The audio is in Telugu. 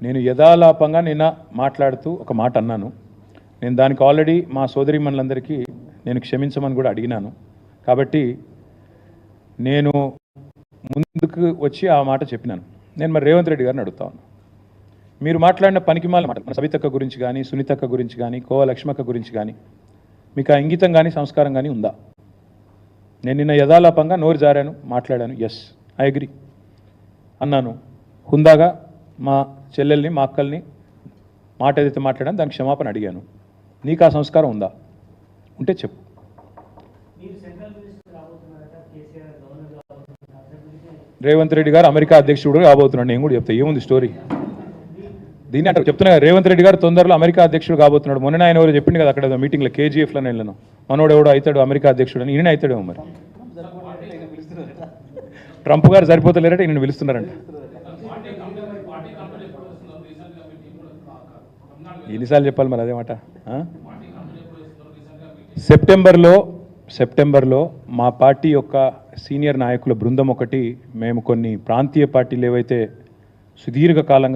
నేను యథాలాపంగా నిన్న మాట్లాడుతూ ఒక మాట అన్నాను. నేను దానికి ఆల్రెడీ మా సోదరీమణులందరికీ నేను క్షమించమని కూడా అడిగినాను. కాబట్టి నేను ముందుకు వచ్చి ఆ మాట చెప్పినాను. నేను మరి రేవంత్ రెడ్డి గారిని అడుగుతా ఉన్నాను, మీరు మాట్లాడిన పనికిమాల మాట సవితక్క గురించి కానీ, సునీతక్క గురించి కానీ, కోవ లక్ష్మక్క గురించి కానీ మీకు ఆ ఇంగితం కానీ సంస్కారం కానీ ఉందా? నేను నిన్న యథాలాపంగా నోరు జారాను, మాట్లాడాను. ఎస్, ఐ అగ్రీ అన్నాను. హుందాగా మా చెల్లెల్ని, మా అక్కల్ని మాట ఏదైతే మాట్లాడాను దానికి క్షమాపణ అడిగాను. నీకు ఆ సంస్కారం ఉందా? ఉంటే చెప్పు. రేవంత్ రెడ్డి గారు అమెరికా అధ్యక్షుడు కాబోతున్నాడు. నేను కూడా చెప్తా, ఏముంది స్టోరీ దీన్ని అంటే చెప్తున్నా. రేవంత్ రెడ్డి గారు తొందరలో అమెరికా అధ్యక్షుడు కాబోతున్నాడు. మొన్న ఆయన ఎవరు చెప్పింది కదా అక్కడ మీటింగ్లో, కేజీఎఫ్లో వెళ్ళను, మనోడు ఎవడో అవుతాడు అమెరికా అధ్యక్షుడు అని. ఈయన అవుతాడేమో మరి. ట్రంప్ గారు సరిపోతలేరట, ఈయన పిలుస్తున్నారంట. ఎన్నిసార్లు చెప్పాలి మరి అదే మాట? సెప్టెంబర్లో మా పార్టీ యొక్క సీనియర్ నాయకుల బృందం ఒకటి, మేము కొన్ని ప్రాంతీయ పార్టీలు ఏవైతే సుదీర్ఘకాలంగా